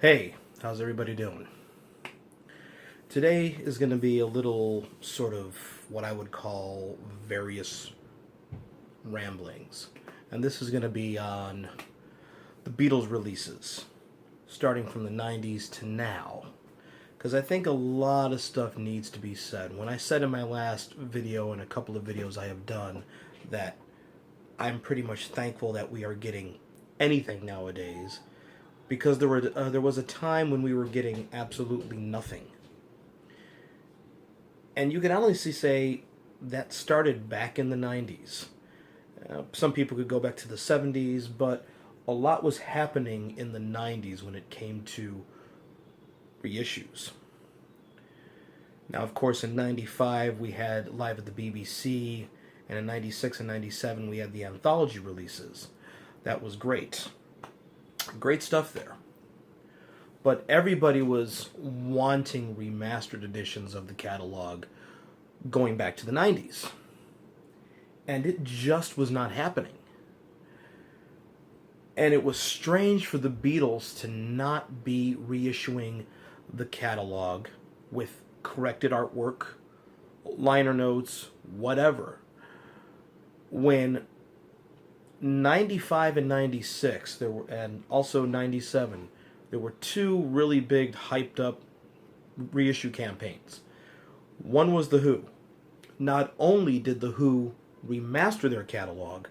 Hey, how's everybody doing? Today is going to be a little sort of what I would call various ramblings. And this is going to be on the Beatles releases, starting from the 90s to now. Because I think a lot of stuff needs to be said. When I said in my last video and a couple of videos I have done that I'm pretty much thankful that we are getting anything nowadays, because there was a time when we were getting absolutely nothing. And you can honestly say that started back in the 90s. Some people could go back to the 70s, but a lot was happening in the 90s when it came to reissues. Now, of course, in 95 we had Live at the BBC, and in 96 and 97 we had the anthology releases. That was great. Great stuff there. But everybody was wanting remastered editions of the catalog going back to the 90s. And it just was not happening. And it was strange for the Beatles to not be reissuing the catalog with corrected artwork, liner notes, whatever. When 95 and 96, and also 97, there were two really big, hyped up reissue campaigns. One was The Who. Not only did The Who remaster their catalog,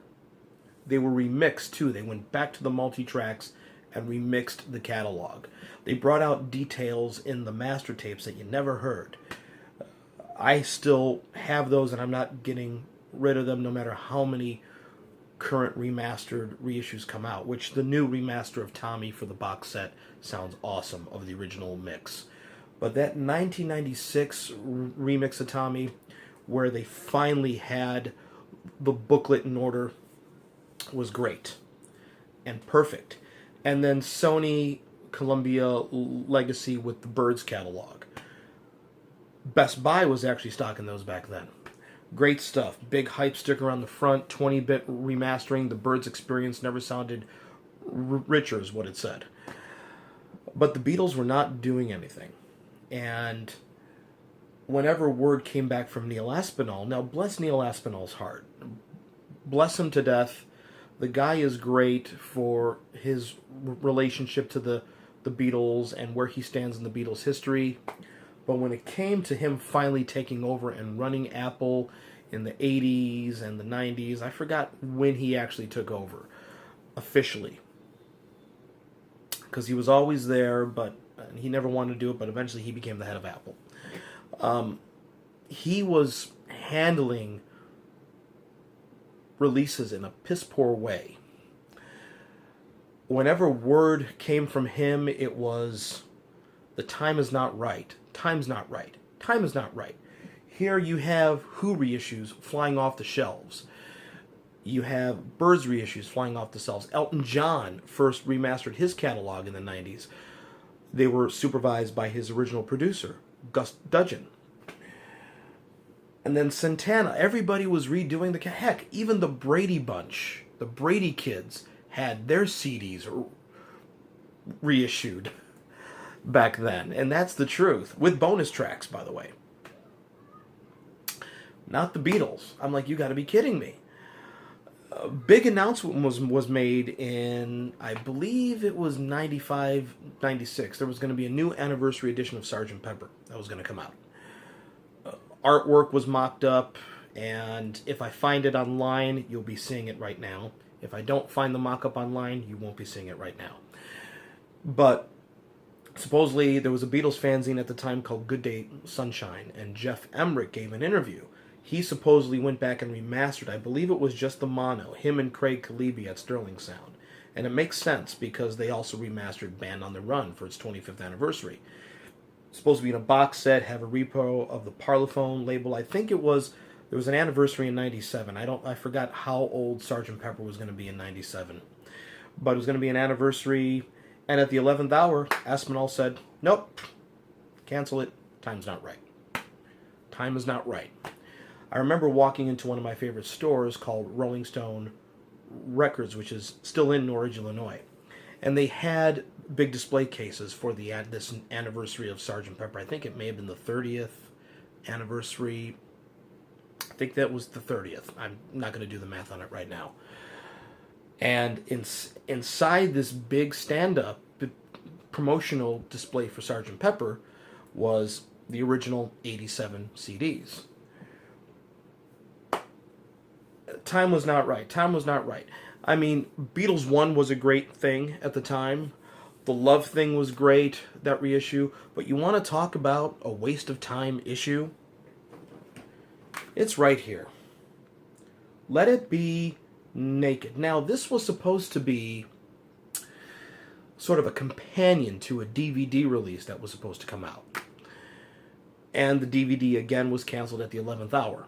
they were remixed too. They went back to the multi-tracks and remixed the catalog. They brought out details in the master tapes that you never heard. I still have those, and I'm not getting rid of them no matter how many current remastered reissues come out, which the new remaster of Tommy for the box set sounds awesome, of the original mix. But that 1996 remix of Tommy, where they finally had the booklet in order, was great and perfect. And then Sony Columbia Legacy with the Birds catalog. Best Buy was actually stocking those back then. Great stuff. Big hype sticker on the front, 20-bit remastering. The Birds experience never sounded richer, is what it said. But the Beatles were not doing anything. And whenever word came back from Neil Aspinall, now bless Neil Aspinall's heart. Bless him to death. The guy is great for his relationship to the Beatles and where he stands in the Beatles' history. But when it came to him finally taking over and running Apple in the 80s and the 90s, I forgot when he actually took over officially. Because he was always there, but he never wanted to do it, but eventually he became the head of Apple. He was handling releases in a piss-poor way. Whenever word came from him, it was, the time is not right. Time's not right. Time is not right. Here you have Who reissues flying off the shelves. You have Birds reissues flying off the shelves. Elton John first remastered his catalog in the 90s. They were supervised by his original producer, Gus Dudgeon. And then Santana, everybody was redoing the... Heck, even the Brady Bunch, the Brady kids, had their CDs reissued back then. And that's the truth. With bonus tracks, by the way. Not the Beatles. I'm like, you got to be kidding me. A big announcement was made in, I believe it was 95, 96. There was going to be a new anniversary edition of Sgt. Pepper that was going to come out. Artwork was mocked up, and if I find it online, you'll be seeing it right now. If I don't find the mock-up online, you won't be seeing it right now. But supposedly there was a Beatles fanzine at the time called Good Day Sunshine, and Jeff Emmerich gave an interview. He supposedly went back and remastered, I believe it was just the mono, him and Craig Kalibi at Sterling Sound. And it makes sense because they also remastered Band on the Run for its 25th anniversary. Supposed to be in a box set, have a repo of the Parlophone label. I think there was an anniversary in 97. I forgot how old Sgt. Pepper was going to be in 97. But it was going to be an anniversary, and at the 11th hour, Aspinall said, nope, cancel it, time's not right. Time is not right. I remember walking into one of my favorite stores called Rolling Stone Records, which is still in Norridge, Illinois. And they had big display cases for this anniversary of Sergeant Pepper. I think it may have been the 30th anniversary. I think that was the 30th. I'm not going to do the math on it right now. And inside this big stand-up promotional display for Sergeant Pepper was the original 87 CDs. Time was not right. Time was not right. I mean, Beatles 1 was a great thing at the time. The Love Thing was great, that reissue. But you want to talk about a waste of time issue? It's right here. Let It Be Naked. Now, this was supposed to be sort of a companion to a DVD release that was supposed to come out. And the DVD, again, was canceled at the 11th hour.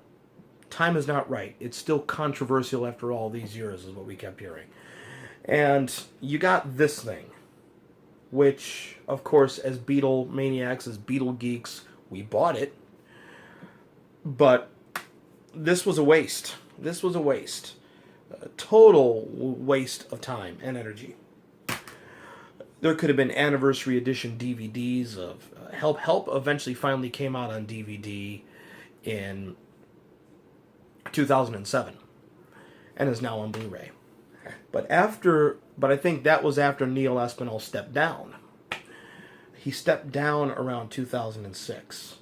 Time is not right. It's still controversial after all these years, is what we kept hearing. And you got this thing, which, of course, as Beatle maniacs, as Beatle geeks, we bought it. But this was a waste. This was a waste. A total waste of time and energy. There could have been anniversary edition DVDs of Help. Help eventually finally came out on DVD in 2007 and is now on Blu-ray. But I think that was after Neil Aspinall stepped down. He stepped down around 2006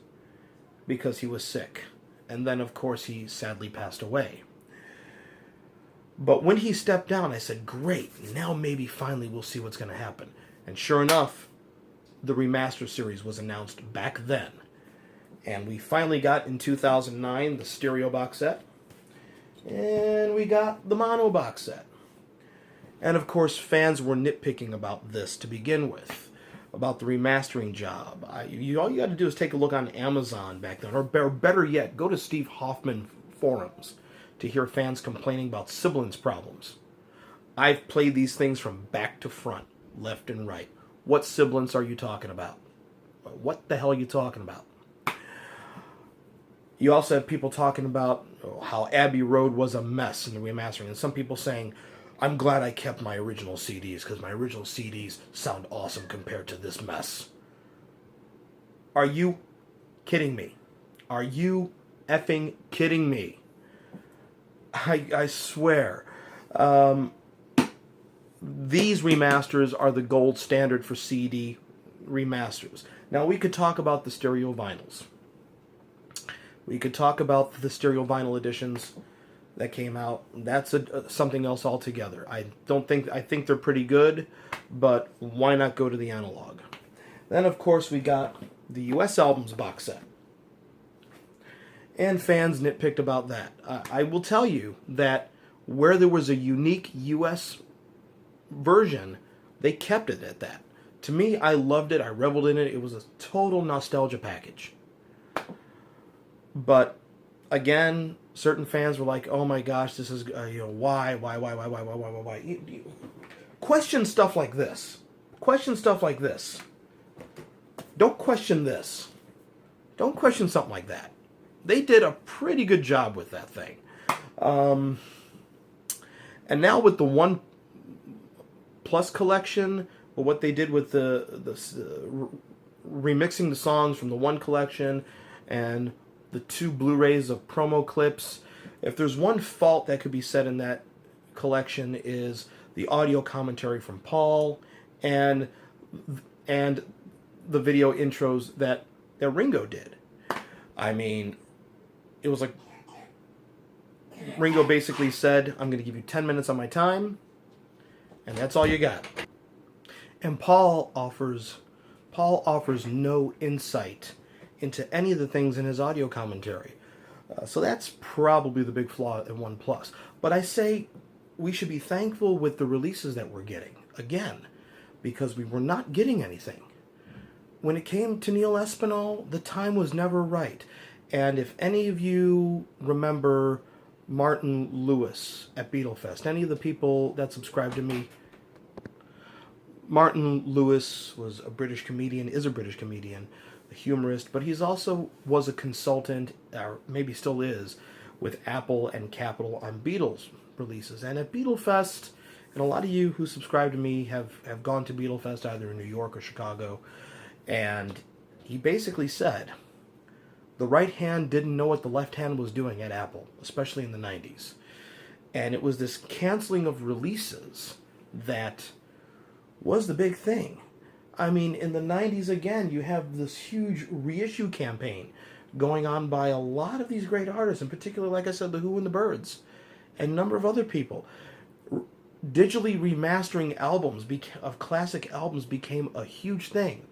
because he was sick. And then, of course, he sadly passed away. But when he stepped down, I said, great, now maybe finally we'll see what's going to happen. And sure enough, the remaster series was announced back then. And we finally got, in 2009, the stereo box set. And we got the mono box set. And of course, fans were nitpicking about this to begin with, about the remastering job. All you got to do is take a look on Amazon back then, or better yet, go to Steve Hoffman forums to hear fans complaining about siblings problems. I've played these things from back to front, left and right. What siblings are you talking about? What the hell are you talking about? You also have people talking about how Abbey Road was a mess in the remastering, and some people saying, I'm glad I kept my original CDs, because my original CDs sound awesome compared to this mess. Are you kidding me? Are you effing kidding me? I swear. These remasters are the gold standard for CD remasters. Now, we could talk about the stereo vinyls. We could talk about the stereo vinyl editions that came out. That's something else altogether. I think they're pretty good, but why not go to the analog? Then, of course, we got the US albums box set. And fans nitpicked about that. I will tell you that where there was a unique US version, they kept it at that. To me, I loved it. I reveled in it. It was a total nostalgia package. But again, certain fans were like, "Oh my gosh, this is why? Question stuff like this. Question stuff like this. Don't question this. Don't question something like that." They did a pretty good job with that thing. And now with the One Plus collection, or what they did with the remixing the songs from the One collection and the 2 Blu-rays of promo clips, if there's one fault that could be said in that collection is the audio commentary from Paul and the video intros that Ringo did. I mean, it was like Ringo basically said, I'm going to give you 10 minutes of my time, and that's all you got. And Paul offers no insight into any of the things in his audio commentary. So that's probably the big flaw in One Plus. But I say we should be thankful with the releases that we're getting, again, because we were not getting anything. When it came to Neil Aspinall, the time was never right. And if any of you remember Martin Lewis at Beatlefest, any of the people that subscribe to me, Martin Lewis was a British comedian, is a British comedian, a humorist, but he's also was a consultant, or maybe still is, with Apple and Capitol on Beatles releases. And at Beatlefest And a lot of you who subscribe to me have gone to Beatle Fest either in New York or Chicago. And he basically said the right hand didn't know what the left hand was doing at Apple, especially in the 90s. And it was this canceling of releases that was the big thing. I mean, in the 90s, again, you have this huge reissue campaign going on by a lot of these great artists, in particular, like I said, The Who and the Byrds, and a number of other people. Digitally remastering albums of classic albums became a huge thing.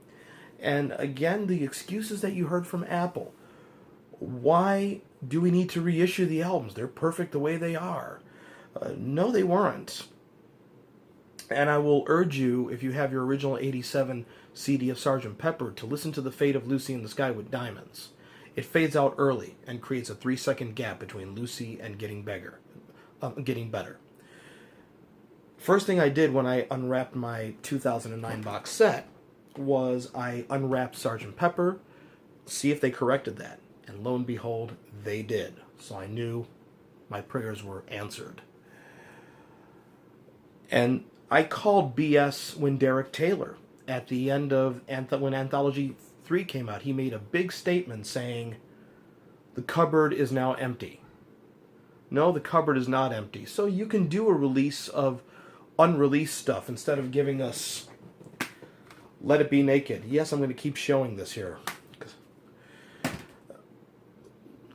And again, the excuses that you heard from Apple. Why do we need to reissue the albums? They're perfect the way they are. No, they weren't. And I will urge you, if you have your original 87 CD of Sgt. Pepper, to listen to The Fate of Lucy in the Sky with Diamonds. It fades out early and creates a 3-second gap between Lucy and getting better. First thing I did when I unwrapped my 2009 box set was I unwrapped Sgt. Pepper, see if they corrected that. And lo and behold, they did. So I knew my prayers were answered. And I called BS when Derek Taylor, at the end of when Anthology 3 came out, he made a big statement saying, the cupboard is now empty. No, the cupboard is not empty. So you can do a release of unreleased stuff instead of giving us Let It Be Naked. Yes, I'm going to keep showing this here.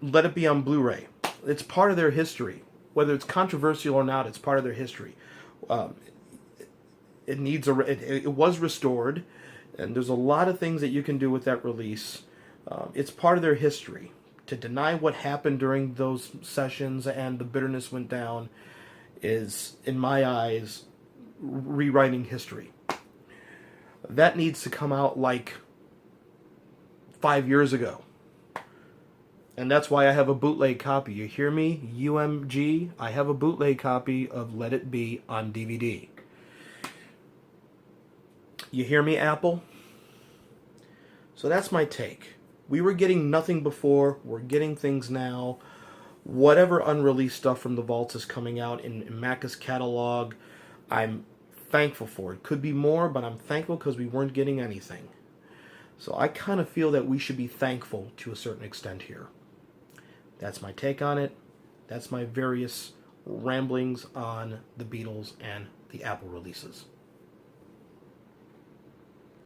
Let It Be on Blu-ray. It's part of their history. Whether it's controversial or not, it's part of their history. It was restored, and there's a lot of things that you can do with that release. It's part of their history. To deny what happened during those sessions and the bitterness went down is, in my eyes, rewriting history. That needs to come out like 5 years ago. And that's why I have a bootleg copy. You hear me? UMG, I have a bootleg copy of Let It Be on DVD. You hear me, Apple? So that's my take. We were getting nothing before. We're getting things now. Whatever unreleased stuff from the vaults is coming out in Macca's catalog, I'm thankful for it. Could be more, but I'm thankful because we weren't getting anything. So I kind of feel that we should be thankful to a certain extent here. That's my take on it. That's my various ramblings on the Beatles and the Apple releases.